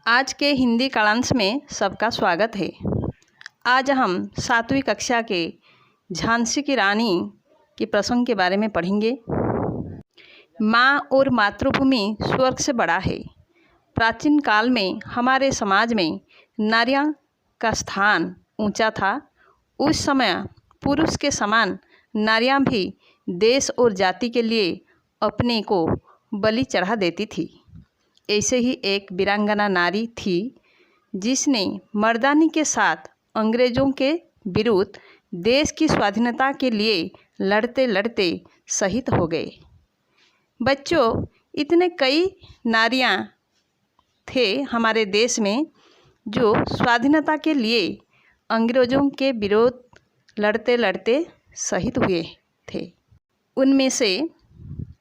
आज के हिंदी कालांश में सबका स्वागत है। आज हम 7वीं कक्षा के झांसी की रानी के प्रसंग के बारे में पढ़ेंगे। माँ और मातृभूमि स्वर्ग से बड़ा है। प्राचीन काल में हमारे समाज में नारियां का स्थान ऊंचा था। उस समय पुरुष के समान नारियां भी देश और जाति के लिए अपने को बलि चढ़ा देती थी। ऐसे ही एक वीरांगना नारी थी जिसने मर्दानी के साथ अंग्रेज़ों के विरुद्ध देश की स्वाधीनता के लिए लड़ते लड़ते शहीद हो गए। बच्चों, इतने कई नारियां थे हमारे देश में जो स्वाधीनता के लिए अंग्रेज़ों के विरुद्ध लड़ते लड़ते शहीद हुए थे। उनमें से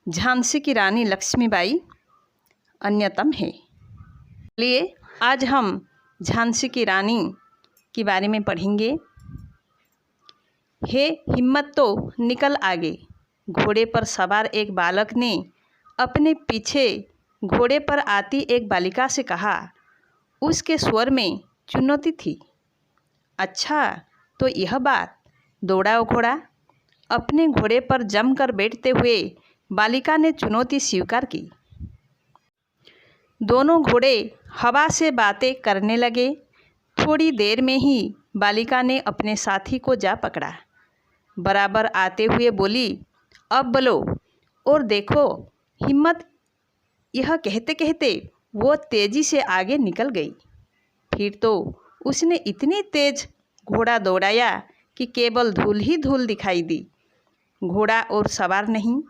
झांसी की रानी लक्ष्मीबाई अन्यतम है। चलिए आज हम झांसी की रानी के बारे में पढ़ेंगे। हे हिम्मत तो निकल आगे। घोड़े पर सवार एक बालक ने अपने पीछे घोड़े पर आती एक बालिका से कहा। उसके स्वर में चुनौती थी। अच्छा तो यह बात, दौड़ा घोड़ा। अपने घोड़े पर जमकर बैठते हुए बालिका ने चुनौती स्वीकार की। दोनों घोड़े हवा से बातें करने लगे। थोड़ी देर में ही बालिका ने अपने साथी को जा पकड़ा। बराबर आते हुए बोली, अब बोलो और देखो हिम्मत। यह कहते कहते वो तेज़ी से आगे निकल गई। फिर तो उसने इतनी तेज घोड़ा दौड़ाया कि केवल धूल ही धूल दिखाई दी, घोड़ा और सवार नहीं।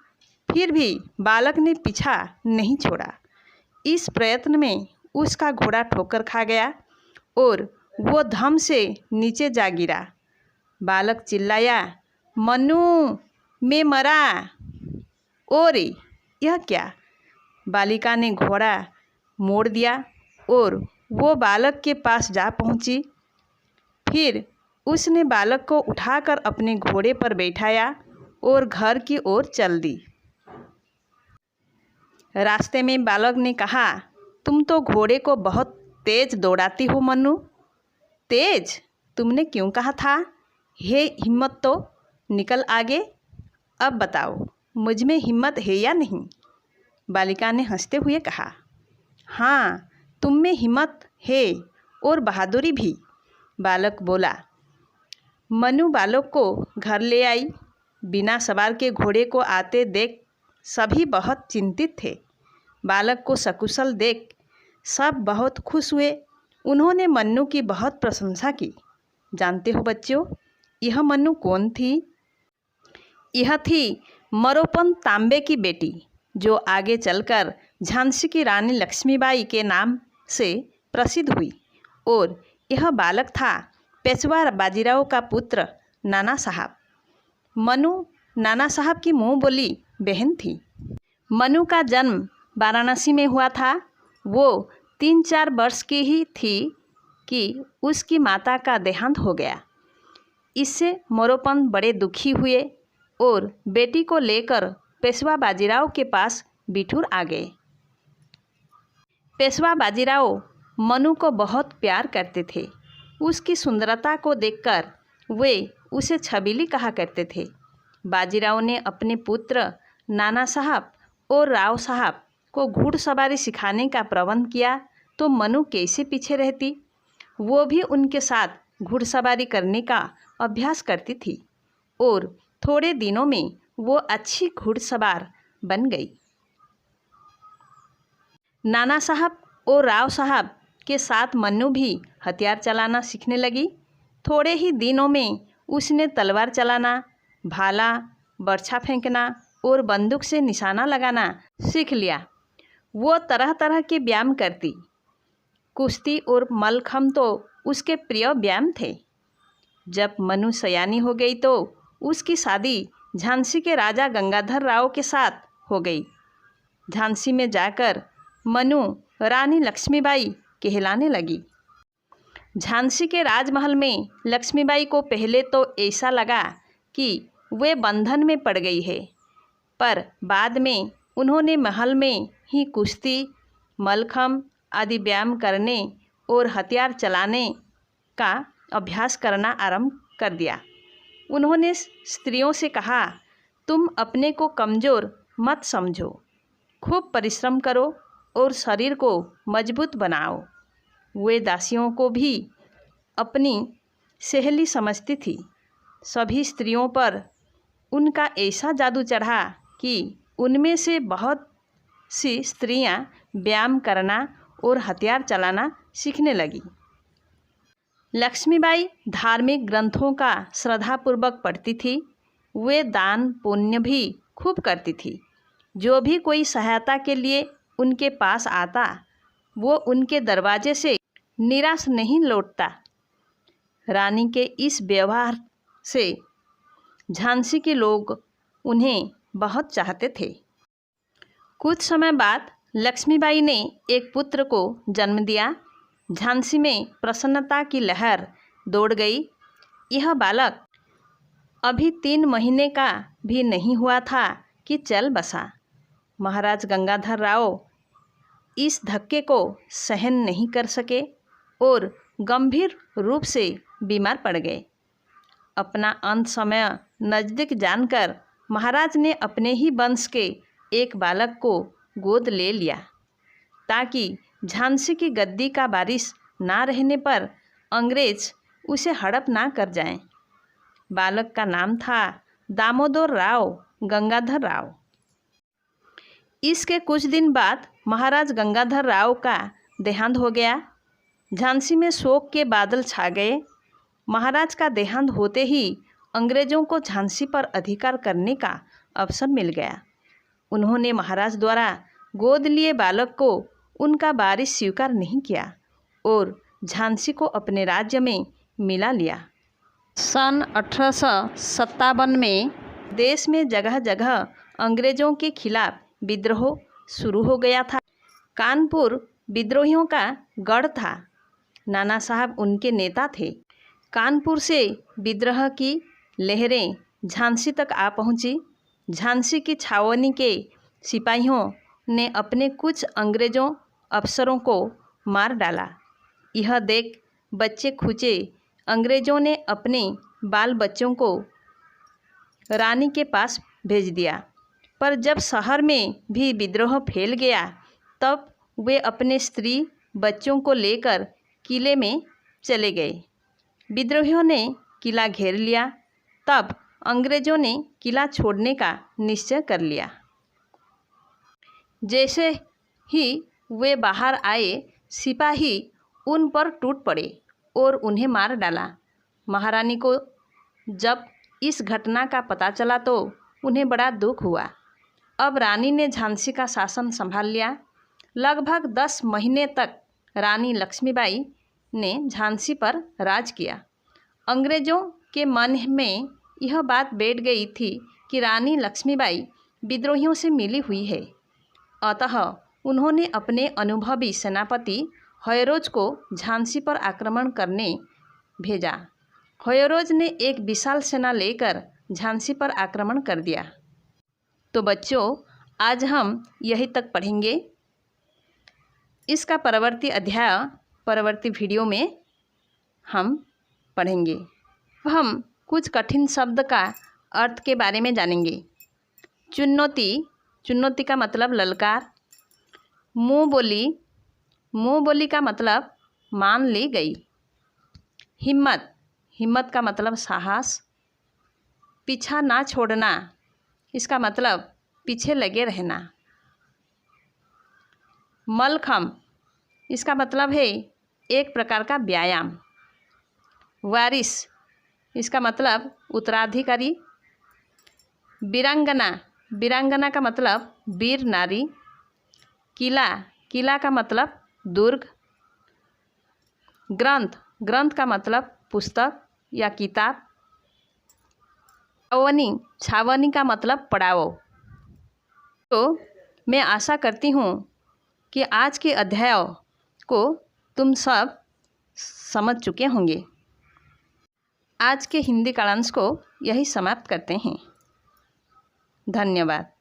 फिर भी बालक ने पीछा नहीं छोड़ा। इस प्रयत्न में उसका घोड़ा ठोकर खा गया और वो धम से नीचे जा गिरा। बालक चिल्लाया, मन्नू मैं मरा। और यह क्या? बालिका ने घोड़ा मोड़ दिया और वो बालक के पास जा पहुंची। फिर उसने बालक को उठाकर अपने घोड़े पर बैठाया और घर की ओर चल दी। रास्ते में बालक ने कहा, तुम तो घोड़े को बहुत तेज दौड़ाती हो मन्नू। तेज? तुमने क्यों कहा था? हे हिम्मत तो निकल आगे। अब बताओ मुझ में हिम्मत है या नहीं? बालिका ने हंसते हुए कहा। हाँ, तुम में हिम्मत है और बहादुरी भी, बालक बोला। मन्नू बालक को घर ले आई। बिना सवार के घोड़े को आते देख सभी बहुत चिंतित थे। बालक को सकुशल देख सब बहुत खुश हुए। उन्होंने मन्नू की बहुत प्रशंसा की। जानते हो बच्चों, यह मन्नू कौन थी? यह थी मोरोपंत तांबे की बेटी, जो आगे चलकर झांसी की रानी लक्ष्मीबाई के नाम से प्रसिद्ध हुई। और यह बालक था पेशवा बाजीराव का पुत्र नाना साहब। मन्नू नाना साहब की मुँह बोली बहन थी। मन्नू का जन्म वाराणसी में हुआ था। वो 3-4 वर्ष की ही थी कि उसकी माता का देहांत हो गया। इससे मोरोपंत बड़े दुखी हुए और बेटी को लेकर पेशवा बाजीराव के पास बिठूर आ गए। पेशवा बाजीराव मन्नू को बहुत प्यार करते थे। उसकी सुंदरता को देखकर वे उसे छबीली कहा करते थे। बाजीराव ने अपने पुत्र नाना साहब और राव साहब को घुड़सवारी सिखाने का प्रबंध किया तो मन्नू कैसे पीछे रहती। वो भी उनके साथ घुड़सवारी करने का अभ्यास करती थी और थोड़े दिनों में वो अच्छी घुड़सवार बन गई। नाना साहब और राव साहब के साथ मन्नू भी हथियार चलाना सीखने लगी। थोड़े ही दिनों में उसने तलवार चलाना, भाला, बर्छा फेंकना और बंदूक से निशाना लगाना सीख लिया। वो तरह तरह के व्यायाम करती। कुश्ती और मल्लखम्ब तो उसके प्रिय व्यायाम थे। जब मन्नू सयानी हो गई तो उसकी शादी झांसी के राजा गंगाधर राव के साथ हो गई। झांसी में जाकर मन्नू रानी लक्ष्मीबाई कहलाने लगी। झांसी के राजमहल में लक्ष्मीबाई को पहले तो ऐसा लगा कि वे बंधन में पड़ गई है, पर बाद में उन्होंने महल में ही कुश्ती, मल्लखम्ब आदि व्यायाम करने और हथियार चलाने का अभ्यास करना आरंभ कर दिया। उन्होंने स्त्रियों से कहा, तुम अपने को कमज़ोर मत समझो, खूब परिश्रम करो और शरीर को मजबूत बनाओ। वे दासियों को भी अपनी सहेली समझती थी। सभी स्त्रियों पर उनका ऐसा जादू चढ़ा कि उनमें से बहुत सी स्त्रियां व्यायाम करना और हथियार चलाना सीखने लगी। लक्ष्मीबाई धार्मिक ग्रंथों का श्रद्धापूर्वक पढ़ती थी। वे दान पुण्य भी खूब करती थी। जो भी कोई सहायता के लिए उनके पास आता, वो उनके दरवाजे से निराश नहीं लौटता। रानी के इस व्यवहार से झांसी के लोग उन्हें बहुत चाहते थे। कुछ समय बाद लक्ष्मीबाई ने एक पुत्र को जन्म दिया। झांसी में प्रसन्नता की लहर दौड़ गई। यह बालक अभी 3 महीने का भी नहीं हुआ था कि चल बसा। महाराज गंगाधर राव इस धक्के को सहन नहीं कर सके और गंभीर रूप से बीमार पड़ गए। अपना अंत समय नज़दीक जानकर महाराज ने अपने ही वंश के एक बालक को गोद ले लिया, ताकि झांसी की गद्दी का वारिस ना रहने पर अंग्रेज उसे हड़प ना कर जाएं। बालक का नाम था दामोदर राव गंगाधर राव। इसके कुछ दिन बाद महाराज गंगाधर राव का देहांत हो गया। झांसी में शोक के बादल छा गए। महाराज का देहांत होते ही अंग्रेजों को झांसी पर अधिकार करने का अवसर मिल गया। उन्होंने महाराज द्वारा गोद लिए बालक को उनका वारिस स्वीकार नहीं किया और झांसी को अपने राज्य में मिला लिया। सन 1857 में देश में जगह जगह अंग्रेजों के खिलाफ विद्रोह शुरू हो गया था। कानपुर विद्रोहियों का गढ़ था। नाना साहब उनके नेता थे। कानपुर से विद्रोह की लहरें झांसी तक आ पहुंची। झांसी की छावनी के सिपाहियों ने अपने कुछ अंग्रेजों अफसरों को मार डाला। यह देख बच्चे खुचे अंग्रेजों ने अपने बाल बच्चों को रानी के पास भेज दिया। पर जब शहर में भी विद्रोह फैल गया, तब वे अपने स्त्री बच्चों को लेकर किले में चले गए। विद्रोहियों ने किला घेर लिया। तब अंग्रेजों ने किला छोड़ने का निश्चय कर लिया। जैसे ही वे बाहर आए, सिपाही उन पर टूट पड़े और उन्हें मार डाला। महारानी को जब इस घटना का पता चला तो उन्हें बड़ा दुख हुआ। अब रानी ने झांसी का शासन संभाल लिया। लगभग 10 महीने तक रानी लक्ष्मीबाई ने झांसी पर राज किया। अंग्रेजों के मन में यह बात बैठ गई थी कि रानी लक्ष्मीबाई विद्रोहियों से मिली हुई है। अतः उन्होंने अपने अनुभवी सेनापति हयरोज को झांसी पर आक्रमण करने भेजा। हयरोज ने एक विशाल सेना लेकर झांसी पर आक्रमण कर दिया। तो बच्चों, आज हम यहीं तक पढ़ेंगे। इसका परवर्ती अध्याय परवर्ती वीडियो में हम पढ़ेंगे। हम कुछ कठिन शब्द का अर्थ के बारे में जानेंगे। चुनौती, चुनौती का मतलब ललकार। मुँह बोली, मुँह बोली का मतलब मान ली गई। हिम्मत, हिम्मत का मतलब साहस। पीछा ना छोड़ना, इसका मतलब पीछे लगे रहना। मलखम, इसका मतलब है एक प्रकार का व्यायाम। वारिस, इसका मतलब उत्तराधिकारी। वीरांगना, वीरांगना का मतलब वीर नारी। किला, किला का मतलब दुर्ग। ग्रंथ, ग्रंथ का मतलब पुस्तक या किताब। छावनी, छावनी का मतलब पड़ाव। तो मैं आशा करती हूँ कि आज के अध्याय को तुम सब समझ चुके होंगे। आज के हिंदी कालांश को यही समाप्त करते हैं। धन्यवाद।